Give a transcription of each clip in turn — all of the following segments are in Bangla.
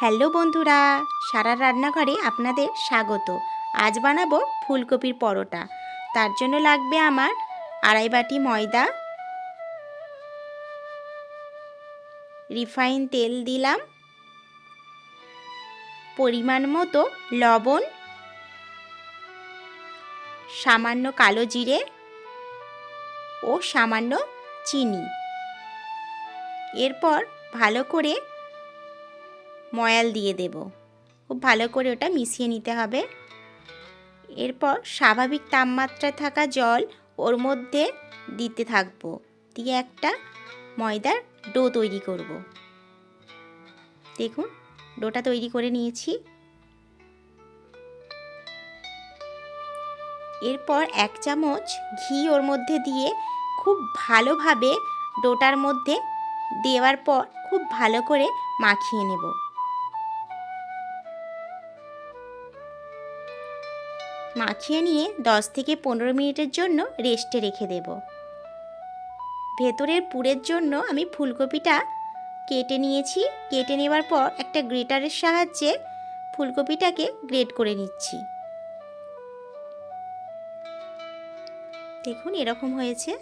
হ্যালো বন্ধুরা, সারার রান্নাঘরে আপনাদের স্বাগত। আজ বানাবো ফুলকপির পরোটা। তার জন্য লাগবে আমার আড়াই বাটি ময়দা, রিফাইন তেল দিলাম, পরিমাণ মতো লবণ, সামান্য কালো জিরে ও সামান্য চিনি। এরপর ভালো করে ময়াল দিয়ে দেব। খুব ভালো করে ওটা মিশিয়ে নিতে হবে। এরপর স্বাভাবিক তাপমাত্রায় থাকা জল ওর মধ্যে দিতে থাকবো, দিয়ে একটা ময়দার ডো তৈরি করব। দেখুন, ডোটা তৈরি করে নিয়েছি। এরপর 1 চামচ ঘি ওর মধ্যে দিয়ে খুব ভালোভাবে ডোটার মধ্যে দেওয়ার পর খুব ভালো করে মাখিয়ে নেব। মাখিয়ে নিয়ে 10 থেকে 15 মিনিটের জন্য রেস্টে রেখে দেব। ভেতরের পুরের জন্য আমি ফুলকপিটা কেটে নিয়েছি। কেটে নেওয়ার পর একটা গ্রেটারের সাহায্যে ফুলকপিটাকে গ্রেট করে নিচ্ছি। দেখুন, এরকম হয়েছে।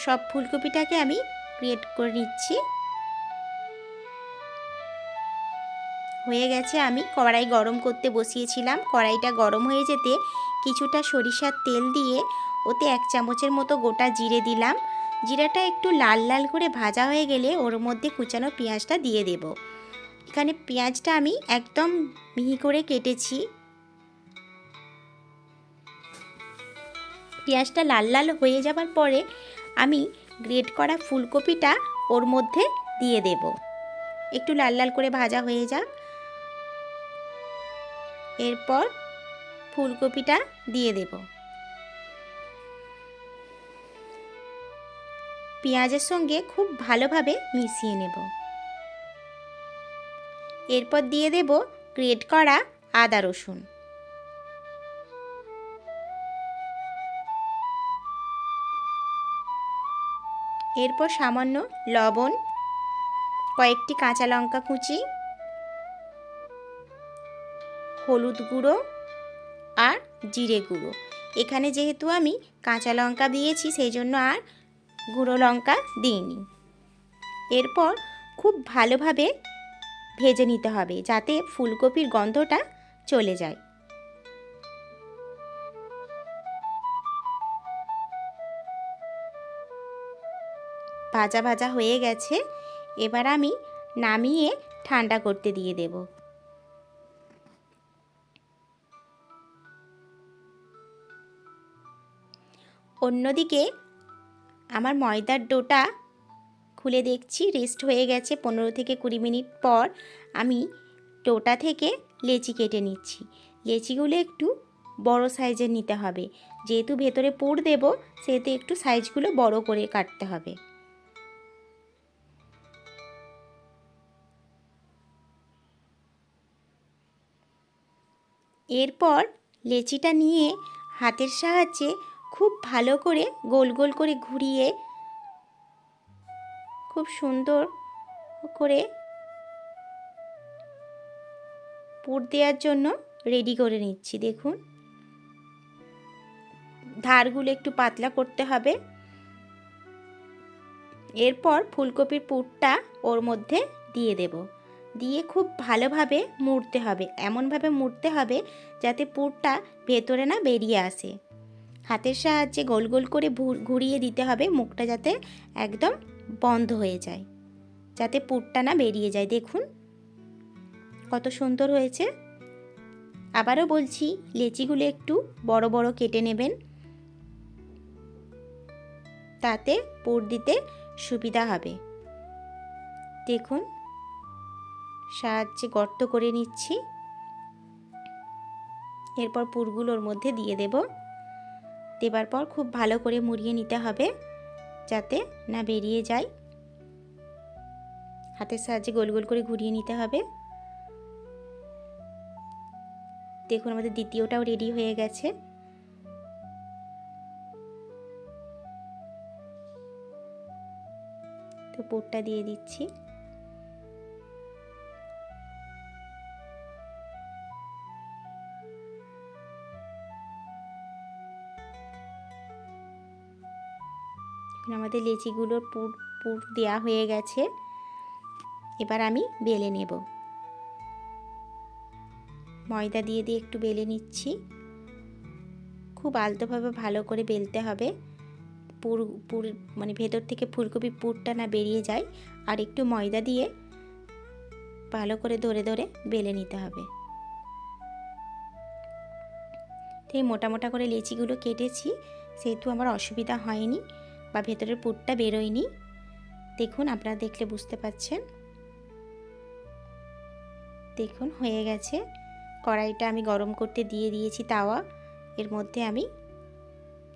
সব ফুলকপিটাকে আমি গ্রেট করে নিচ্ছি। হয়ে গেছে। আমি কড়াই গরম করতে বসিয়েছিলাম। কড়াইটা গরম হয়ে যেতে কিছুটা সরিষার তেল দিয়ে ওতে 1 চামচের মতো গোটা জিরে দিলাম। জিরাটা একটু লাল লাল করে ভাজা হয়ে গেলে ওর মধ্যে কুচানো পেঁয়াজটা দিয়ে দেব। এখানে পেঁয়াজটা আমি একদম মিহি করে কেটেছি। পেঁয়াজটা লাল লাল হয়ে যাবার পরে আমি গ্রেট করা ফুলকপিটা ওর মধ্যে দিয়ে দেব। একটু লাল লাল করে ভাজা হয়ে যাক। এরপর ফুলকপিটা দিয়ে দেব। পেঁয়াজের সঙ্গে খুব ভালোভাবে মিশিয়ে নেব। এরপর দিয়ে দেব গ্রেট করা আদা রসুন। এরপর সামান্য লবণ, কয়েকটি কাঁচা লঙ্কা কুচি, হলুদ গুঁড়ো আর জিরে গুঁড়ো। এখানে যেহেতু আমি কাঁচা লঙ্কা দিয়েছি সেই জন্য আর গুঁড়ো লঙ্কা দিইনি। এরপর খুব ভালোভাবে ভেজে নিতে হবে যাতে ফুলকপির গন্ধটা চলে যায়। ভাজা ভাজা হয়ে গেছে। এবার আমি নামিয়ে ঠান্ডা করতে দিয়ে দেব। অন্যদিকে আমার ময়দার ডোটা খুলে দেখছি রেস্ট হয়ে গেছে। 15 থেকে 20 মিনিট পর আমি ডোটা থেকে লেচি কেটে নিচ্ছি। লেচিগুলো একটু বড় সাইজের নিতে হবে, যেহেতু ভেতরে পুর দেব সেহেতু একটু সাইজগুলো বড় করে কাটতে হবে। এরপর লেচিটা নিয়ে হাতের সাহায্যে খুব ভালো করে গোল গোল করে ঘুরিয়ে খুব সুন্দর করে পুর দেওয়ার জন্য রেডি করে নিচ্ছি। দেখুন, ধারগুলো একটু পাতলা করতে হবে। এরপর ফুলকপির পুরটা ওর মধ্যে দিয়ে দেব। দিয়ে খুব ভালোভাবে মুড়তে হবে, এমনভাবে মুড়তে হবে যাতে পুরটা ভেতরে না বেরিয়ে আসে। হাতের সাহায্যে গোল গোল করে ঘুরিয়ে দিতে হবে, মুখটা যাতে একদম বন্ধ হয়ে যায়, যাতে পুরটা না বেরিয়ে যায়। দেখুন কত সুন্দর হয়েছে। আবারও বলছি, লেচিগুলো একটু বড় বড় কেটে নেবেন, তাতে পুর দিতে সুবিধা হবে। দেখুন, সাহায্যে গর্ত করে নিচ্ছি। এরপর পুরগুলোর মধ্যে দিয়ে দেব। দেবার পর খুব ভালো করে মুড়িয়ে নিতে হবে যাতে না বেরিয়ে যায়। হাতের সাহায্যে গোল গোল করে ঘুরিয়ে নিতে হবে। দেখুন, আমাদের দ্বিতীয়টাও রেডি হয়ে গেছে। তো পুরটা দিয়ে দিচ্ছি। আমাদের লেচিগুলোর পুর পুর দেওয়া হয়ে গেছে। এবার আমি বেলে নেব। ময়দা দিয়ে দিয়ে একটু বেলে নিচ্ছি। খুব আলতোভাবে ভালো করে বেলতে হবে, পুর পুর মানে ভেতর থেকে ফুলকপির পুরটা না বেরিয়ে যায়। আর একটু ময়দা দিয়ে ভালো করে ধরে ধরে বেলে নিতে হবে। তো এই মোটা মোটা করে লেচিগুলো কেটেছি, সেহেতু আমার অসুবিধা হয়নি বা ভেতরের পুরটা বেরোয়নি। দেখুন, আপনারা দেখলে বুঝতে পারছেন। দেখুন হয়ে গেছে। কড়াইটা আমি গরম করতে দিয়ে দিয়েছি, তাওয়া এর মধ্যে আমি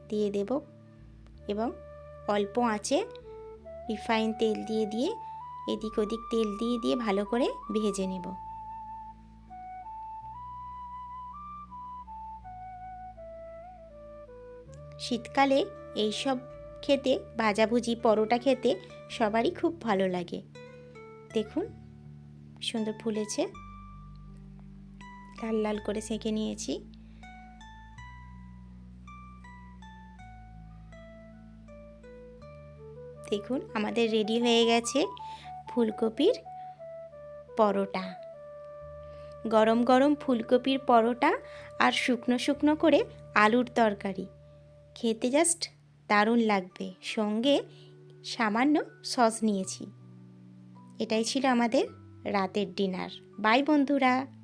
দিয়ে দেব এবং অল্প আঁচে রিফাইন তেল দিয়ে দিয়ে এদিক ওদিক তেল দিয়ে দিয়ে ভালো করে ভেজে নেব। শীতকালে এইসব খেতে, ভাজাভুজি পরোটা খেতে সবারই খুব ভালো লাগে। দেখুন সুন্দর ফুলেছে, লাল লাল করে সেঁকে নিয়েছি। দেখুন আমাদের রেডি হয়ে গেছে ফুলকপির পরোটা। গরম গরম ফুলকপির পরোটা আর শুকনো শুকনো করে আলুর তরকারি খেতে জাস্ট দারুণ লাগবে। সঙ্গে সামান্য সস নিয়েছি। এটাই ছিল আমাদের রাতের ডিনার। বাই বন্ধুরা।